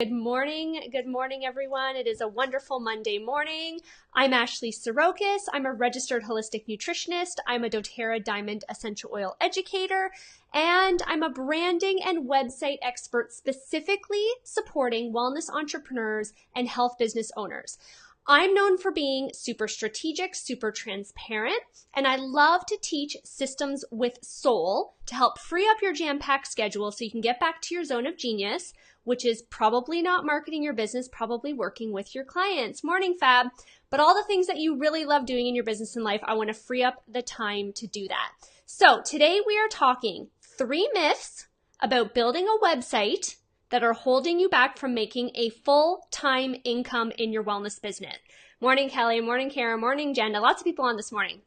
Good morning, everyone. It is a wonderful Monday morning. I'm Ashley Sirokis. I'm a registered holistic nutritionist. I'm a doTERRA Diamond Essential Oil educator, and I'm a branding and website expert specifically supporting wellness entrepreneurs and health business owners. I'm known for being super strategic, super transparent, and I love to teach systems with soul to help free up your jam-packed schedule so you can get back to your zone of genius, which is probably not marketing your business, probably working with your clients. Morning, Fab. But all the things that you really love doing in your business and life, I want to free up the time to do that. So today we are talking 3 myths about building a website that are holding you back from making a full-time income in your wellness business. Morning, Kelly. Morning, Kara. Morning, Jenna. Lots of people on this morning.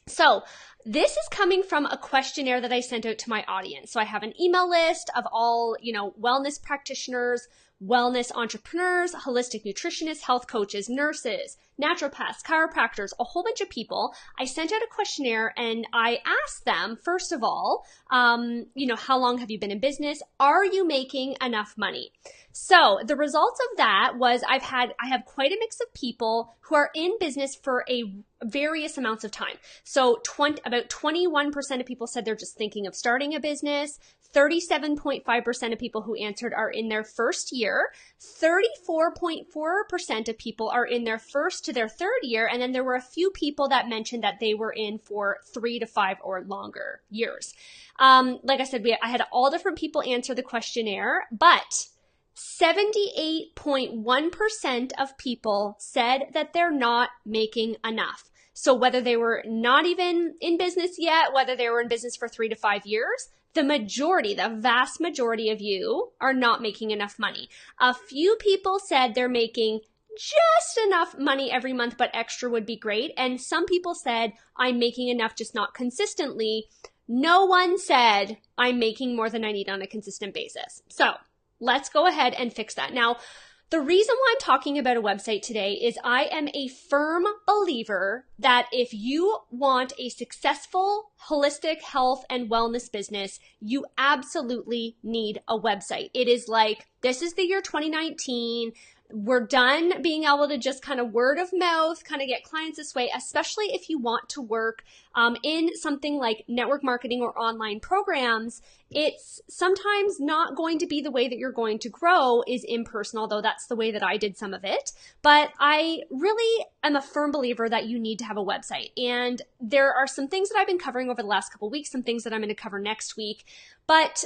So this is coming from a questionnaire that I sent out to my audience. So I have an email list of all, wellness practitioners, wellness entrepreneurs, holistic nutritionists, health coaches, nurses, naturopaths, chiropractors, a whole bunch of people. I sent out a questionnaire and I asked them, first of all, how long have you been in business? Are you making enough money? So the results of that was I have quite a mix of people who are in business for a various amounts of time. So about 21% of people said they're just thinking of starting a business. 37.5% of people who answered are in their first year. 34.4% of people are in their first to their third year. And then there were a few people that mentioned that they were in for 3 to 5 or longer years. Like I said, I had all different people answer the questionnaire, but 78.1% of people said that they're not making enough. So whether they were not even in business yet, whether they were in business for 3 to 5 years, the vast majority of you are not making enough money. A few people said they're making just enough money every month, but extra would be great. And some people said, I'm making enough, just not consistently. No one said, I'm making more than I need on a consistent basis. So let's go ahead and fix that. Now, the reason why I'm talking about a website today is I am a firm believer that if you want a successful holistic health and wellness business, you absolutely need a website. It is like, this is the year 2019. We're done being able to just kind of word of mouth, kind of get clients this way, especially if you want to work in something like network marketing or online programs. It's sometimes not going to be the way that you're going to grow is in person, although that's the way that I did some of it. But I really am a firm believer that you need to have a website. And there are some things that I've been covering over the last couple of weeks, some things that I'm going to cover next week. But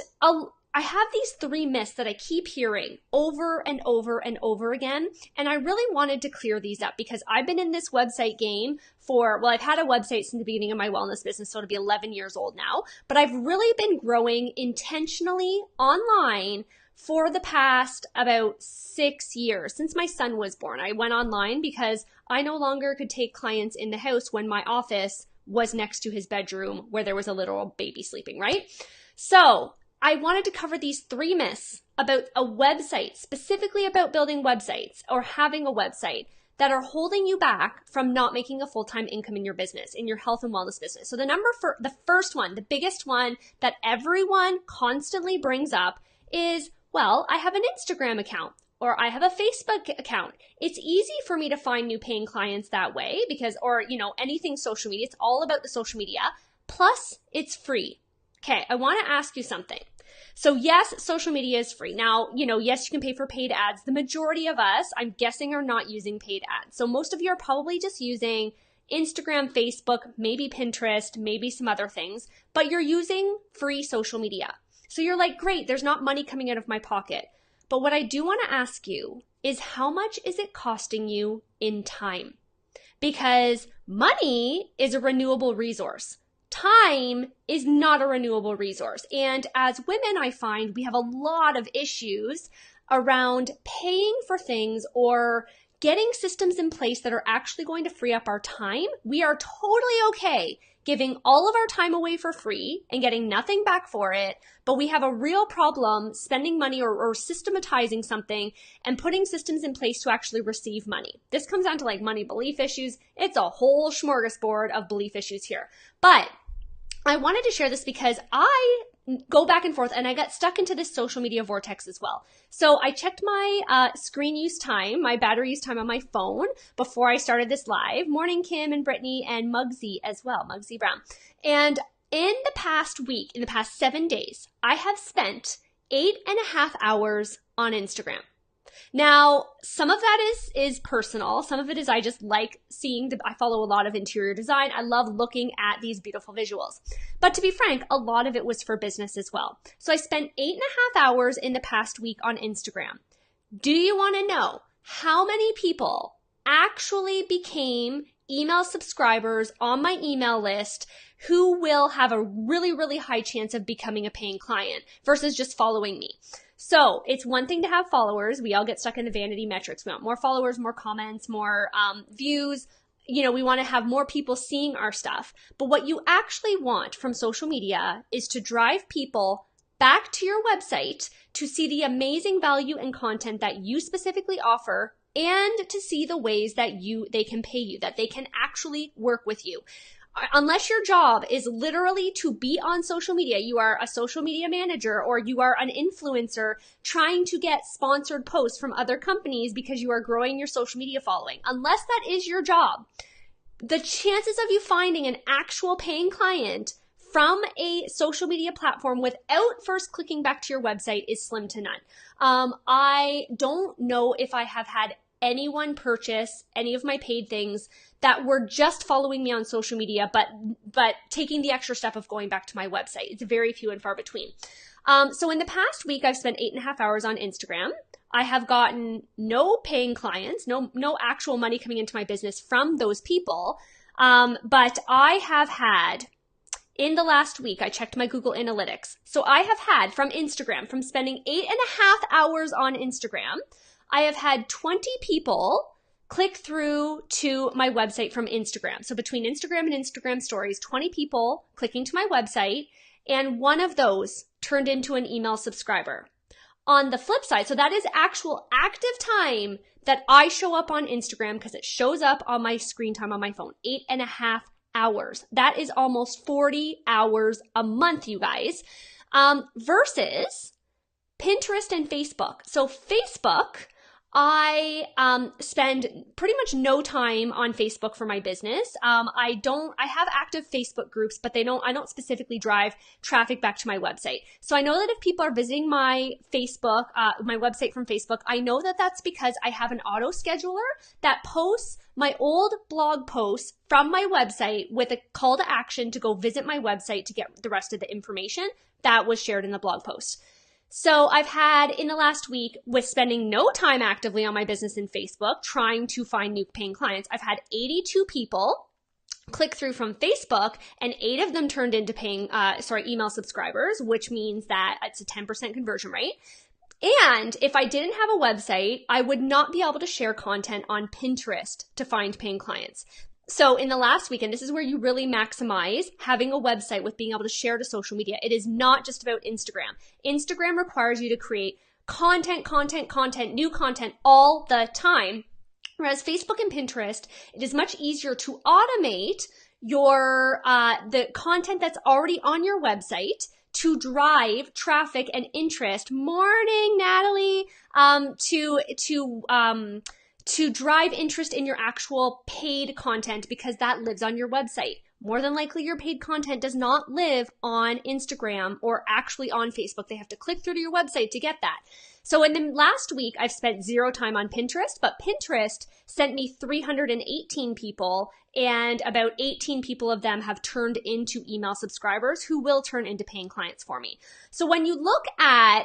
I have these 3 myths that I keep hearing over and over and over again, and I really wanted to clear these up because I've been in this website game I've had a website since the beginning of my wellness business, so it'll be 11 years old now, but I've really been growing intentionally online for the past about 6 years. Since my son was born, I went online because I no longer could take clients in the house when my office was next to his bedroom where there was a literal baby sleeping, right? So I wanted to cover these 3 myths about a website, specifically about building websites or having a website that are holding you back from not making a full-time income in your business, in your health and wellness business. So the first one, the biggest one that everyone constantly brings up is, well, I have an Instagram account or I have a Facebook account. It's easy for me to find new paying clients that way because, anything social media, it's all about the social media. Plus, it's free. Okay, I want to ask you something. So yes, social media is free. Now, yes, you can pay for paid ads. The majority of us, I'm guessing, are not using paid ads. So most of you are probably just using Instagram, Facebook, maybe Pinterest, maybe some other things, but you're using free social media. So you're like, great, there's not money coming out of my pocket. But what I do want to ask you is how much is it costing you in time? Because money is a renewable resource. Time is not a renewable resource. And as women, I find we have a lot of issues around paying for things or getting systems in place that are actually going to free up our time. We are totally okay giving all of our time away for free and getting nothing back for it, but we have a real problem spending money or systematizing something and putting systems in place to actually receive money. This comes down to like money belief issues. It's a whole smorgasbord of belief issues here. But I wanted to share this because I go back and forth, and I got stuck into this social media vortex as well. So I checked my screen use time, my battery use time on my phone before I started this live. Morning, Kim and Brittany and Muggsy as well, Muggsy Brown. And in the past week, in the past 7 days, I have spent 8.5 hours on Instagram. Now, some of that is personal. Some of it is I just like seeing, I follow a lot of interior design. I love looking at these beautiful visuals. But to be frank, a lot of it was for business as well. So I spent 8.5 hours in the past week on Instagram. Do you want to know how many people actually became email subscribers on my email list who will have a really, really high chance of becoming a paying client versus just following me? So it's one thing to have followers. We all get stuck in the vanity metrics. We want more followers, more comments, more views. We want to have more people seeing our stuff. But what you actually want from social media is to drive people back to your website to see the amazing value and content that you specifically offer, and to see the ways that they can pay you, that they can actually work with you. Unless your job is literally to be on social media, you are a social media manager or you are an influencer trying to get sponsored posts from other companies because you are growing your social media following. Unless that is your job, the chances of you finding an actual paying client from a social media platform without first clicking back to your website is slim to none. I don't know if I have had anyone purchase any of my paid things that were just following me on social media, but taking the extra step of going back to my website. It's very few and far between. So in the past week, I've spent 8.5 hours on Instagram. I have gotten no paying clients, no actual money coming into my business from those people. But I have had, in the last week, I checked my Google Analytics. So I have had from Instagram, from spending 8.5 hours on Instagram, I have had 20 people click through to my website from Instagram. So between Instagram and Instagram stories, 20 people clicking to my website, and one of those turned into an email subscriber. On the flip side, so that is actual active time that I show up on Instagram because it shows up on my screen time on my phone, 8.5 hours. That is almost 40 hours a month, you guys, versus Pinterest and Facebook. So Facebook, I spend pretty much no time on Facebook for my business. I have active Facebook groups, but I don't specifically drive traffic back to my website. So I know that if people are visiting my Facebook, my website from Facebook, I know that that's because I have an auto scheduler that posts my old blog posts from my website with a call to action to go visit my website to get the rest of the information that was shared in the blog post. So I've had, in the last week, with spending no time actively on my business in Facebook, trying to find new paying clients, I've had 82 people click through from Facebook, and 8 of them turned into paying, email subscribers, which means that it's a 10% conversion rate. And if I didn't have a website, I would not be able to share content on Pinterest to find paying clients. So in the last week, and this is where you really maximize having a website with being able to share to social media. It is not just about Instagram. Instagram requires you to create content, new content all the time. Whereas Facebook and Pinterest, it is much easier to automate your the content that's already on your website to drive traffic and interest. Morning, Natalie. To drive interest in your actual paid content, because that lives on your website. More than likely, your paid content does not live on Instagram or actually on Facebook. They have to click through to your website to get that. So in the last week, I've spent 0 time on Pinterest, but Pinterest sent me 318 people, and about 18 people of them have turned into email subscribers who will turn into paying clients for me. So when you look at,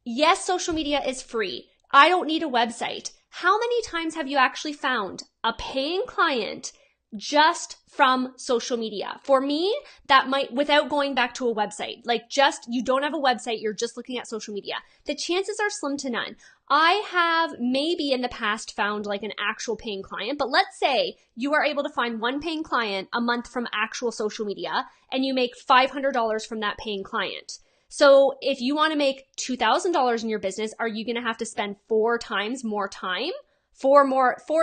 yes, social media is free. I don't need a website. How many times have you actually found a paying client just from social media? For me, that might, without going back to a website, like just, you don't have a website, you're just looking at social media. The chances are slim to none. I have maybe in the past found like an actual paying client, but let's say you are able to find one paying client a month from actual social media and you make $500 from that paying client. So if you want to make $2,000 in your business, are you going to have to spend 4 times more time, 4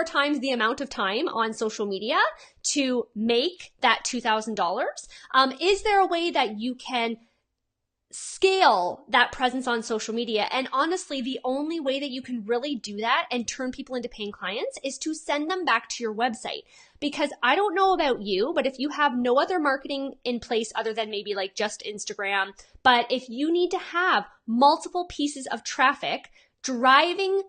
times the amount of time on social media to make that $2,000? Is there a way that you can scale that presence on social media. And honestly, the only way that you can really do that and turn people into paying clients is to send them back to your website. Because I don't know about you, but if you have no other marketing in place other than maybe like just Instagram, but if you need to have multiple pieces of traffic driving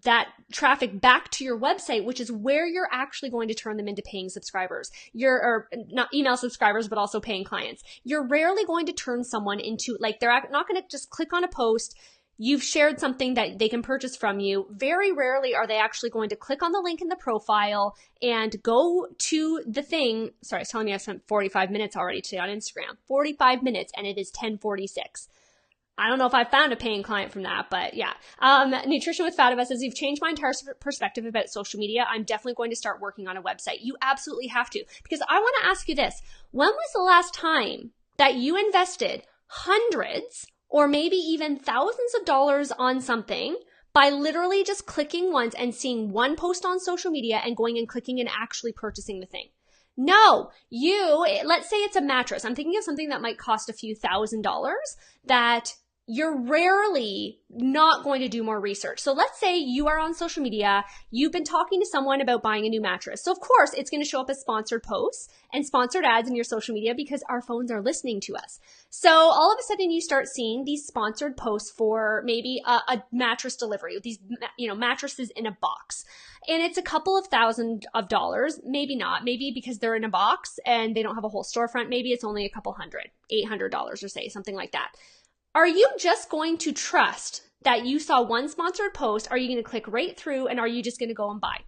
that traffic back to your website, which is where you're actually going to turn them into paying subscribers. Or not email subscribers, but also paying clients. You're rarely going to turn someone into, like, they're not going to just click on a post. You've shared something that they can purchase from you. Very rarely are they actually going to click on the link in the profile and go to the thing. Sorry, it's telling me I spent 45 minutes already today on Instagram. 45 minutes, and it is 10:46. I don't know if I found a paying client from that, but yeah. Nutrition with Fatima says, you've changed my entire perspective about social media. I'm definitely going to start working on a website. You absolutely have to, because I want to ask you this. When was the last time that you invested hundreds or maybe even thousands of dollars on something by literally just clicking once and seeing one post on social media and going and clicking and actually purchasing the thing? No, let's say it's a mattress. I'm thinking of something that might cost a few $1,000s that you're rarely not going to do more research. So let's say you are on social media, you've been talking to someone about buying a new mattress. So of course it's going to show up as sponsored posts and sponsored ads in your social media because our phones are listening to us. So all of a sudden you start seeing these sponsored posts for maybe a mattress delivery, these, mattresses in a box. And it's a couple of $1,000s, maybe not, maybe because they're in a box and they don't have a whole storefront. Maybe it's only a couple $800 or say something like that. Are you just going to trust that you saw one sponsored post? Are you going to click right through and are you just going to go and buy?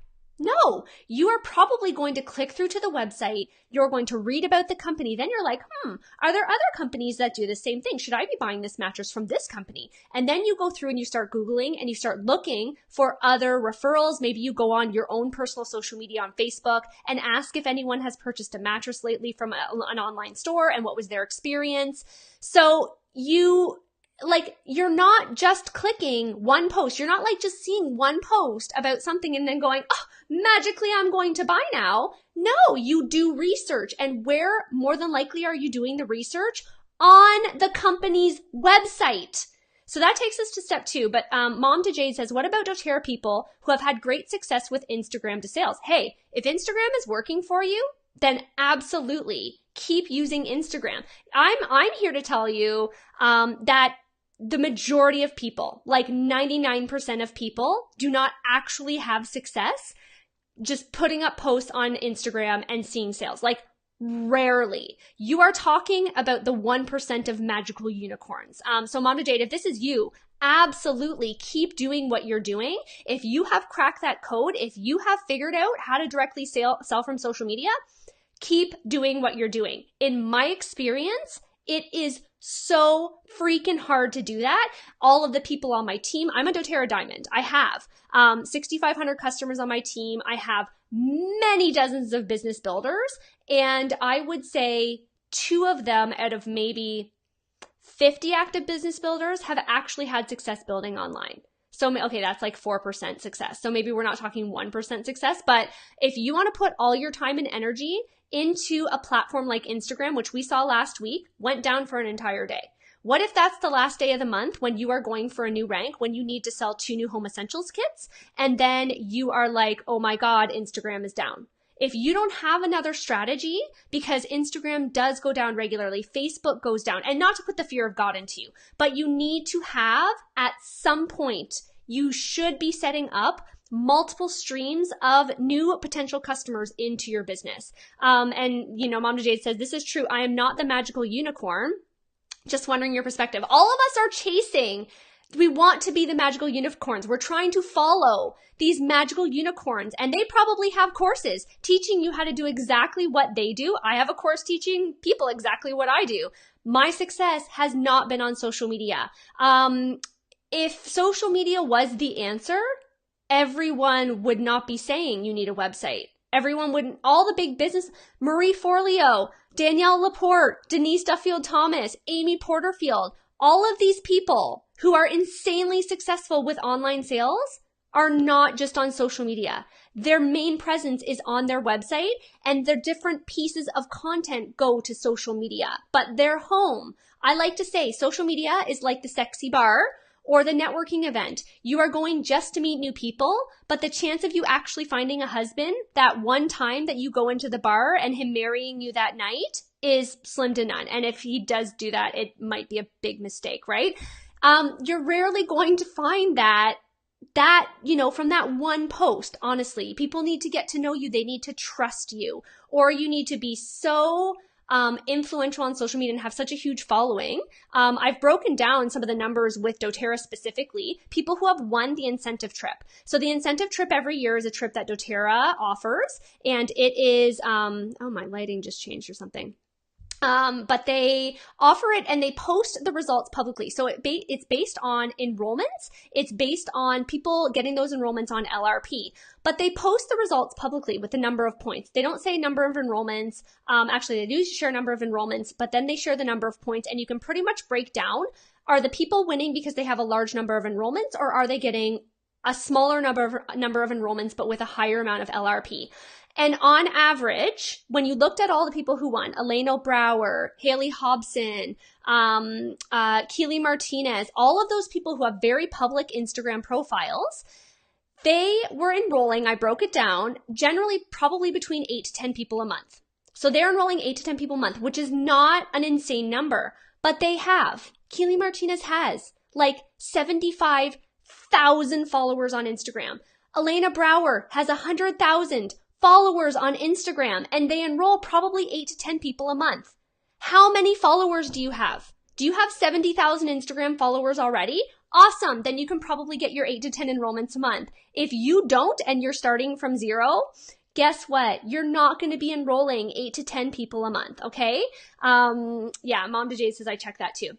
No, you are probably going to click through to the website. You're going to read about the company. Then you're like, are there other companies that do the same thing? Should I be buying this mattress from this company? And then you go through and you start Googling and you start looking for other referrals. Maybe you go on your own personal social media on Facebook and ask if anyone has purchased a mattress lately from an online store and what was their experience. So you're not just clicking one post. You're not like just seeing one post about something and then going, oh, magically I'm going to buy now. No, you do research. And where more than likely are you doing the research? On the company's website. So that takes us to step 2. But Mom to Jade says, what about doTERRA people who have had great success with Instagram to sales? Hey, if Instagram is working for you, then absolutely keep using Instagram. I'm here to tell you that the majority of people, like 99% of people, do not actually have success just putting up posts on Instagram and seeing sales. Like, rarely. You are talking about the 1% of magical unicorns. So Mom to Jade, if this is you, absolutely keep doing what you're doing. If you have cracked that code, if you have figured out how to directly sell from social media, keep doing what you're doing. In my experience, it is so freaking hard to do that. All of the people on my team, I'm a doTERRA Diamond. I have 6,500 customers on my team. I have many dozens of business builders. And I would say 2 of them out of maybe 50 active business builders have actually had success building online. So, okay, that's like 4% success. So maybe we're not talking 1% success, but if you want to put all your time and energy into a platform like Instagram, which we saw last week, went down for an entire day. What if that's the last day of the month when you are going for a new rank, when you need to sell 2 new home essentials kits, and then you are like, oh my God, Instagram is down. If you don't have another strategy, because Instagram does go down regularly, Facebook goes down, and not to put the fear of God into you, but you need to have, at some point, you should be setting up multiple streams of new potential customers into your business. And Mom to Jade says, this is true. I am not the magical unicorn. Just wondering your perspective. All of us are chasing. We want to be the magical unicorns. We're trying to follow these magical unicorns, and they probably have courses teaching you how to do exactly what they do. I have a course teaching people exactly what I do. My success has not been on social media. If social media was the answer, everyone would not be saying you need a website. Everyone wouldn't, all the big business, Marie Forleo, Danielle Laporte, Denise Duffield-Thomas, Amy Porterfield, all of these people who are insanely successful with online sales are not just on social media. Their main presence is on their website, and their different pieces of content go to social media, but their home. I like to say social media is like the sexy bar or the networking event. You are going just to meet new people, but the chance of you actually finding a husband that one time that you go into the bar and him marrying you that night is slim to none. And if he does do that, it might be a big mistake, right? You're rarely going to find that, from that one post. Honestly, people need to get to know you. They need to trust you, or you need to be so influential on social media and have such a huge following. I've broken down some of the numbers with doTERRA specifically, people who have won the incentive trip. So the incentive trip every year is a trip that doTERRA offers, and it is, my lighting just changed or something. But they offer it and they post the results publicly. So it's based on enrollments. It's based on people getting those enrollments on LRP, but they post the results publicly with the number of points. They don't say number of enrollments. Actually, they do share number of enrollments, but then they share the number of points, and you can pretty much break down, are the people winning because they have a large number of enrollments, or are they getting a smaller number of enrollments, but with a higher amount of LRP? And on average, when you looked at all the people who won, Elena Brower, Haley Hobson, Keely Martinez, all of those people who have very public Instagram profiles, they were enrolling, I broke it down, generally probably between 8 to 10 people a month. So they're enrolling 8 to 10 people a month, which is not an insane number, but they have. Keely Martinez has like 75,000 followers on Instagram. Elena Brower has 100,000 followers on Instagram, and they enroll probably 8 to 10 people a month. How many followers do you have? Do you have 70,000 Instagram followers already? Awesome. Then you can probably get your 8 to 10 enrollments a month. If you don't and you're starting from zero, guess what? You're not going to be enrolling 8 to 10 people a month. Okay. Mom to Jade says I check that too.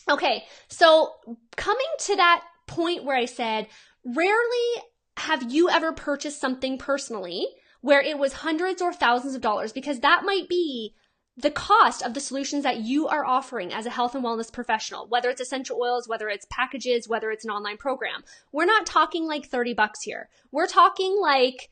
Okay. So coming to that point where I said, rarely have you ever purchased something personally where it was hundreds or thousands of dollars, because that might be the cost of the solutions that you are offering as a health and wellness professional, whether it's essential oils, whether it's packages, whether it's an online program. We're not talking like $30 here. We're talking like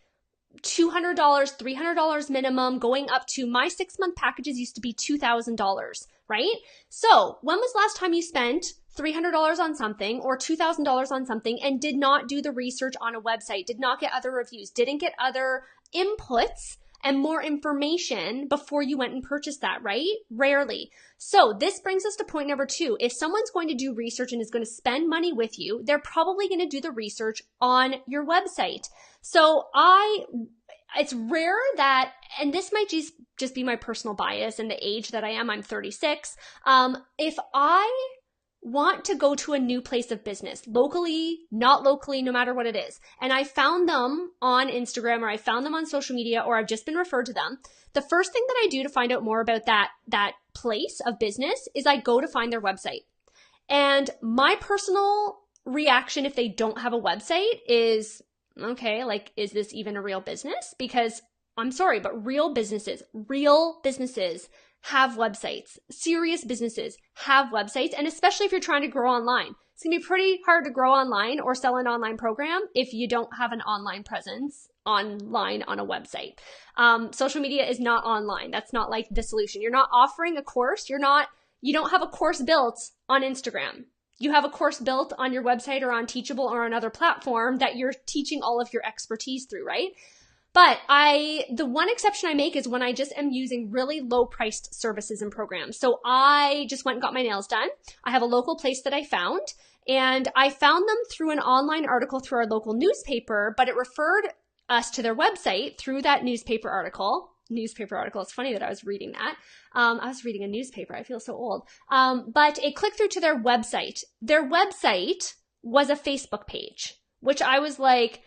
$200, $300 minimum, going up to, my 6-month packages used to be $2,000, right? So when was the last time you spent $300 on something or $2,000 on something and did not do the research on a website, did not get other reviews, didn't get other inputs and more information before you went and purchased that, right? Rarely. So this brings us to point number 2. If someone's going to do research and is going to spend money with you, they're probably going to do the research on your website. So it's rare that, and this might just be my personal bias and the age that I am, I'm 36. If I want to go to a new place of business, locally, not locally, no matter what it is, and I found them on Instagram, or I found them on social media, or I've just been referred to them, the first thing that I do to find out more about that place of business is I go to find their website. And my personal reaction, if they don't have a website, is, okay, like, is this even a real business? Because I'm sorry, but real businesses have websites. Serious businesses have websites. And especially if you're trying to grow online, it's going to be pretty hard to grow online or sell an online program if you don't have an online presence online on a website. Social media is not online. That's not like the solution. You're not offering a course. You don't have a course built on Instagram. You have a course built on your website or on Teachable or another platform that you're teaching all of your expertise through, right? But the one exception I make is when I just am using really low priced services and programs. So I just went and got my nails done. I have a local place that I found, and I found them through an online article through our local newspaper, but it referred us to their website through that newspaper article. It's funny that I was reading that. I was reading a newspaper. I feel so old. But it clicked through to their website. Their website was a Facebook page, which I was like,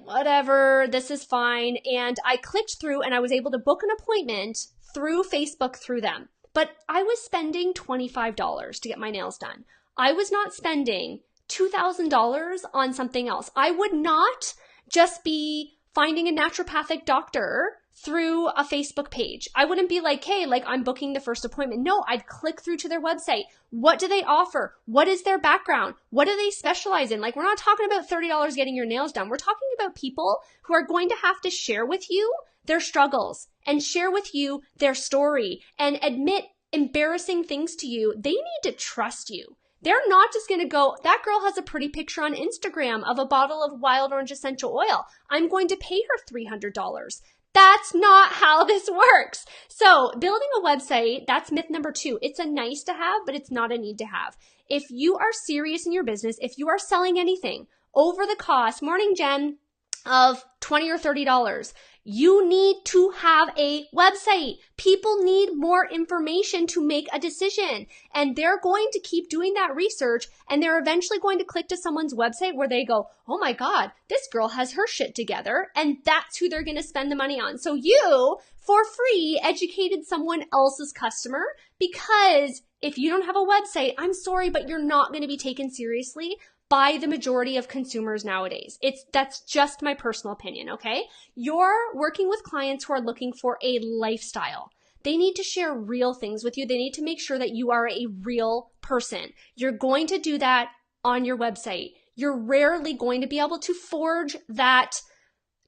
whatever, this is fine. And I clicked through and I was able to book an appointment through Facebook through them. But I was spending $25 to get my nails done. I was not spending $2,000 on something else. I would not just be finding a naturopathic doctor through a Facebook page. I wouldn't be like, hey, like I'm booking the first appointment. No, I'd click through to their website. What do they offer? What is their background? What do they specialize in? Like, we're not talking about $30 getting your nails done. We're talking about people who are going to have to share with you their struggles and share with you their story and admit embarrassing things to you. They need to trust you. They're not just going to go, that girl has a pretty picture on Instagram of a bottle of wild orange essential oil. I'm going to pay her $300. That's not how this works. So building a website, that's myth number 2. It's a nice to have, but it's not a need to have. If you are serious in your business, if you are selling anything over the cost, morning Jen, of $20 or $30, you need to have a website. People need more information to make a decision, and they're going to keep doing that research, and they're eventually going to click to someone's website where they go, oh my God, this girl has her shit together, and that's who they're going to spend the money on. So you, for free, educated someone else's customer, because if you don't have a website, I'm sorry, but you're not going to be taken seriously by the majority of consumers nowadays. That's just my personal opinion, okay? You're working with clients who are looking for a lifestyle. They need to share real things with you. They need to make sure that you are a real person. You're going to do that on your website. You're rarely going to be able to forge that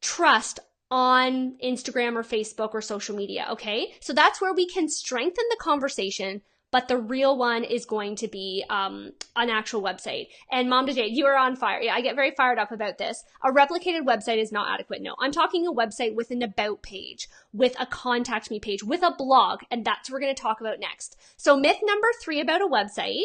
trust on Instagram or Facebook or social media, okay? So that's where we can strengthen the conversation, but the real one is going to be an actual website. And Mom to Jade, you are on fire. Yeah, I get very fired up about this. A replicated website is not adequate. No, I'm talking a website with an about page, with a contact me page, with a blog, and that's what we're going to talk about next. So myth number 3 about a website,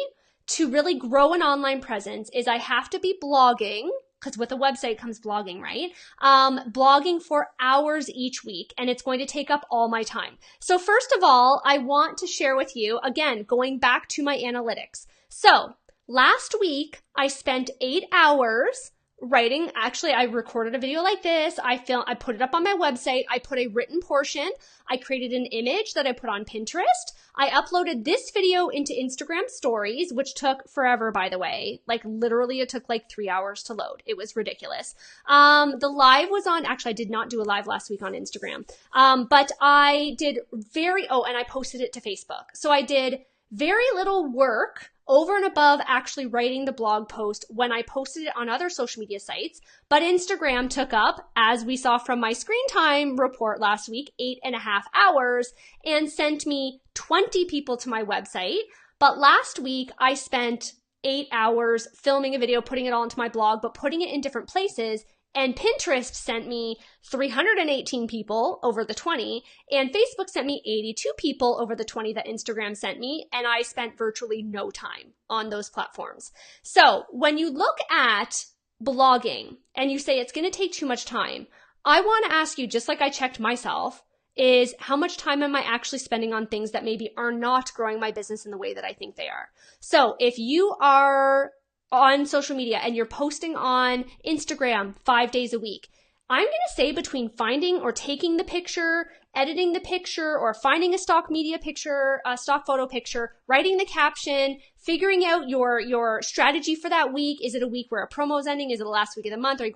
to really grow an online presence, is I have to be blogging, because with a website comes blogging, right? Blogging for hours each week, and it's going to take up all my time. So first of all, I want to share with you, again, going back to my analytics. So last week, I spent 8 hours writing. Actually, I recorded a video like this. I put it up on my website. I put a written portion. I created an image that I put on Pinterest. I uploaded this video into Instagram stories, which took forever, by the way. Like literally it took like 3 hours to load. It was ridiculous. The live was on, actually I did not do a live last week on Instagram. But I did and I posted it to Facebook. So I did very little work over and above actually writing the blog post when I posted it on other social media sites. But Instagram took up, as we saw from my screen time report last week, 8.5 hours and sent me 20 people to my website. But last week I spent 8 hours filming a video, putting it all into my blog, but putting it in different places. And Pinterest sent me 318 people over the 20, and Facebook sent me 82 people over the 20 that Instagram sent me, and I spent virtually no time on those platforms. So when you look at blogging and you say it's going to take too much time, I want to ask you, just like I checked myself, is how much time am I actually spending on things that maybe are not growing my business in the way that I think they are? So if you are on social media and you're posting on Instagram 5 days a week, I'm going to say between finding or taking the picture, editing the picture, or finding a stock media picture, a stock photo picture, writing the caption, figuring out your strategy for that week. Is it a week where a promo is ending? Is it the last week of the month? Are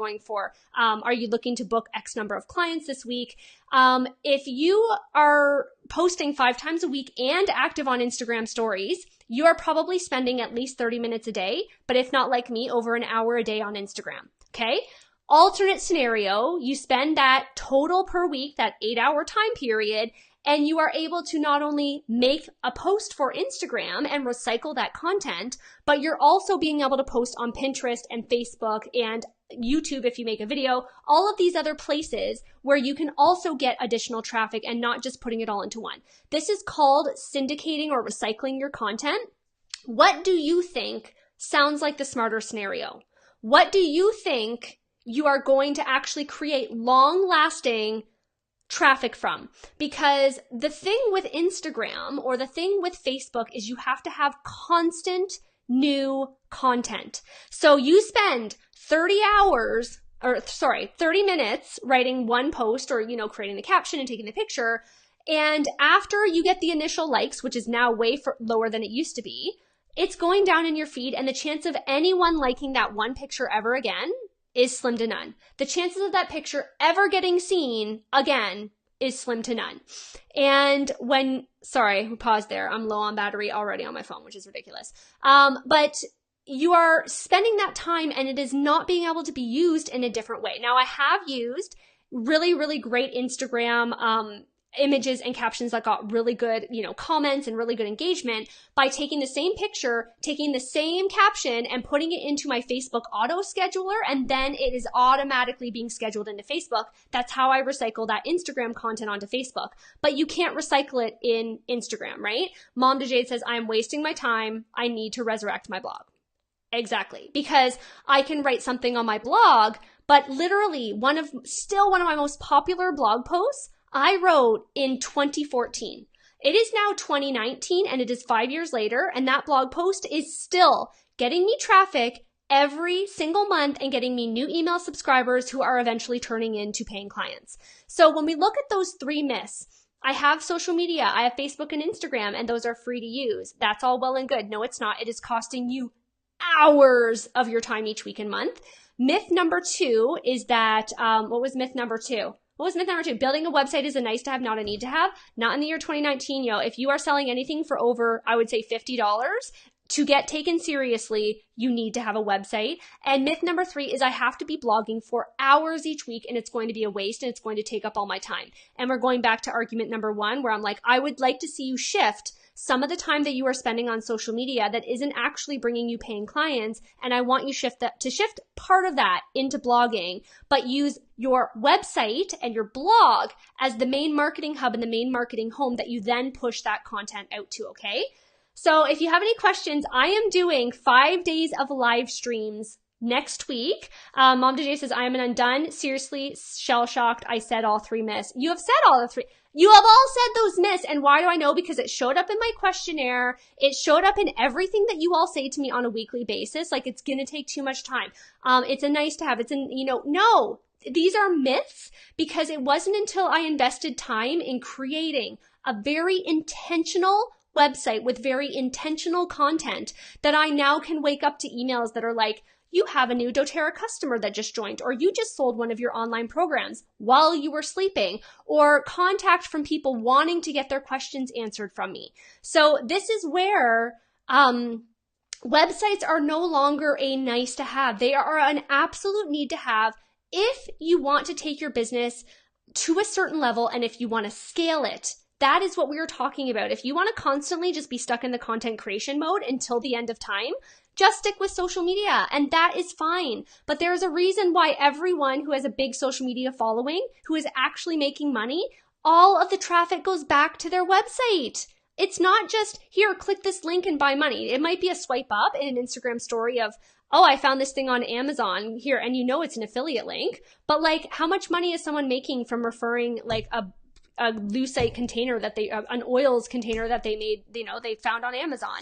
you looking to book X number of clients this week? If you are posting 5 times a week and active on Instagram stories, you are probably spending at least 30 minutes a day, but if not like me, over an hour a day on Instagram. Okay? Alternate scenario, you spend that total per week, that 8-hour time period, and you are able to not only make a post for Instagram and recycle that content, but you're also being able to post on Pinterest and Facebook and YouTube if you make a video, all of these other places where you can also get additional traffic and not just putting it all into one. This is called syndicating or recycling your content. What do you think sounds like the smarter scenario? What do you think you are going to actually create long-lasting traffic from? Because the thing with Instagram or the thing with Facebook is you have to have constant new content. So you spend 30 minutes writing one post or, creating the caption and taking the picture. And after you get the initial likes, which is now way lower than it used to be, it's going down in your feed, and the chance of anyone liking that one picture ever again is slim to none. The chances of that picture ever getting seen again is slim to none. And sorry, pause there. I'm low on battery already on my phone, which is ridiculous. But you are spending that time and it is not being able to be used in a different way. Now, I have used really, really great Instagram, images and captions that got really good, comments and really good engagement by taking the same picture, taking the same caption and putting it into my Facebook auto scheduler. And then it is automatically being scheduled into Facebook. That's how I recycle that Instagram content onto Facebook. But you can't recycle it in Instagram, right? Mom to Jade says, I'm wasting my time. I need to resurrect my blog. Exactly. Because I can write something on my blog, but literally one of my most popular blog posts I wrote in 2014. It is now 2019 and it is 5 years later, and that blog post is still getting me traffic every single month and getting me new email subscribers who are eventually turning into paying clients. So when we look at those 3 myths, I have social media, I have Facebook and Instagram, and those are free to use. That's all well and good. No, it's not. It is costing you hours of your time each week and month. Myth number 2 is that, what was myth number 2? What was myth number 2? Building a website is a nice to have, not a need to have. Not in the year 2019, if you are selling anything for over, I would say $50, to get taken seriously, you need to have a website. And myth number 3 is I have to be blogging for hours each week and it's going to be a waste and it's going to take up all my time. And we're going back to argument number 1 where I'm like, I would like to see you shift some of the time that you are spending on social media that isn't actually bringing you paying clients. And I want you to shift part of that into blogging, but use your website and your blog as the main marketing hub and the main marketing home that you then push that content out to, okay? So if you have any questions, I am doing 5 days of live streams next week. Mom DJ says, I am an undone. Seriously, shell-shocked. I said all 3 myths. You have said all the 3. You have all said those myths. And why do I know? Because it showed up in my questionnaire. It showed up in everything that you all say to me on a weekly basis. Like, it's going to take too much time. It's a nice to have. No, these are myths because it wasn't until I invested time in creating a very intentional website with very intentional content that I now can wake up to emails that are like, you have a new doTERRA customer that just joined, or you just sold one of your online programs while you were sleeping, or contact from people wanting to get their questions answered from me. So this is where websites are no longer a nice to have. They are an absolute need to have if you want to take your business to a certain level and if you want to scale it. That is what we are talking about. If you want to constantly just be stuck in the content creation mode until the end of time, just stick with social media, and that is fine. But there is a reason why everyone who has a big social media following, who is actually making money, all of the traffic goes back to their website. It's not just, here, click this link and buy money. It might be a swipe up in an Instagram story of, oh, I found this thing on Amazon here, and it's an affiliate link. But like, how much money is someone making from referring like a lucite container an oils container that they made, they found on Amazon?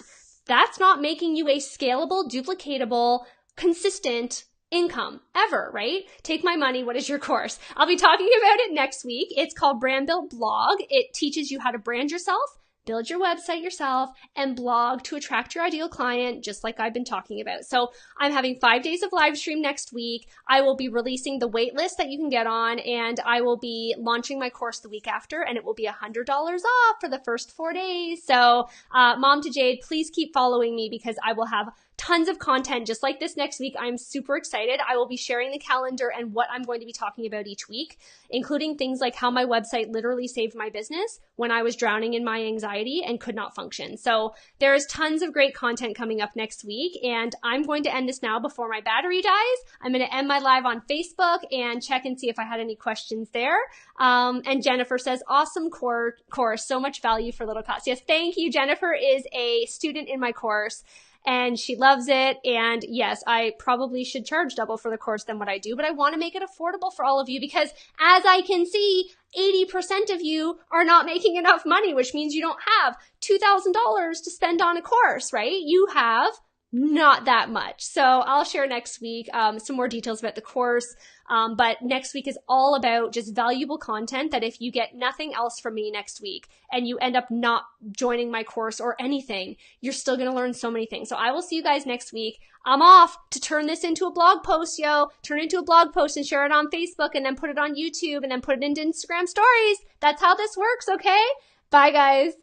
That's not making you a scalable, duplicatable, consistent income ever, right? Take my money. What is your course? I'll be talking about it next week. It's called Brand Build Blog. It teaches you how to brand yourself, build your website yourself, and blog to attract your ideal client, just like I've been talking about. So I'm having 5 days of live stream next week. I will be releasing the wait list that you can get on, and I will be launching my course the week after, and it will be $100 off for the first 4 days. So Mom to Jade, please keep following me because I will have tons of content just like this next week. I'm super excited. I will be sharing the calendar and what I'm going to be talking about each week, including things like how my website literally saved my business when I was drowning in my anxiety and could not function. So there is tons of great content coming up next week, and I'm going to end this now before my battery dies. I'm going to end my live on Facebook and check and see if I had any questions there. And Jennifer says, awesome course, so much value for little cost. Yes, thank you. Jennifer is a student in my course, and she loves it. And yes, I probably should charge double for the course than what I do, but I want to make it affordable for all of you because as I can see, 80% of you are not making enough money, which means you don't have $2,000 to spend on a course, right? You have not that much. So I'll share next week some more details about the course. But next week is all about just valuable content that if you get nothing else from me next week and you end up not joining my course or anything, you're still going to learn so many things. So I will see you guys next week. I'm off to turn this into a blog post, turn it into a blog post and share it on Facebook and then put it on YouTube and then put it into Instagram stories. That's how this works, okay? Bye, guys.